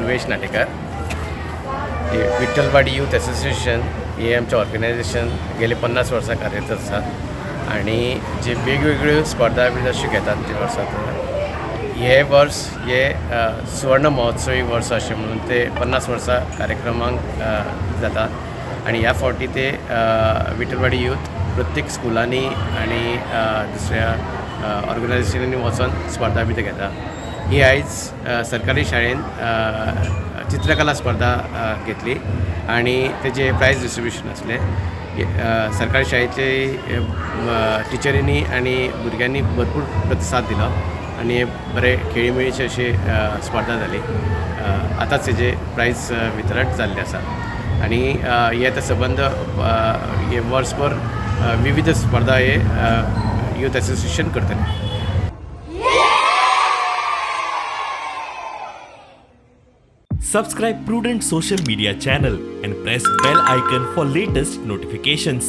Durvesh Natekar. Vitthalwadi youth association हे आमचें organisation गेले 50 वर्सां कार्यरत आसा आणि जे वेगवेगळ्यो स्पर्धा बी जश्यो घेतात ते वर्सात हे वर्स हे सुवर्ण महोत्सवी वर्स अशें म्हणून ते 50 वर्सां कार्यक्रमांक जाता आणि ह्या फावटी ते विठ्ठलवाडी यूथ प्रत्येक स्कुलांनी आणि दुसऱ्या ऑर्गनायझेशनांनी वचून स्पर्धा बी ते घेता. ही आयज सरकारी शाळेन चित्रकला स्पर्धा घेतली आणि तेजे प्रायज डिस्ट्रिब्युशन आसलें. सरकारी शाळेचे टिचरींनी आणि भुरग्यांनी भरपूर प्रतिसाद दिलो आणि बरे खेळीमेळीची अशी स्पर्धा जाली. आतांच तेजे प्रायज वितरण जाल्लें आसा आणि हे ते संबंध हे वर्सभर विविध स्पर्धा हे यूथ असोसिएशन करतले. Subscribe Prudent social media channel and press bell icon for latest notifications.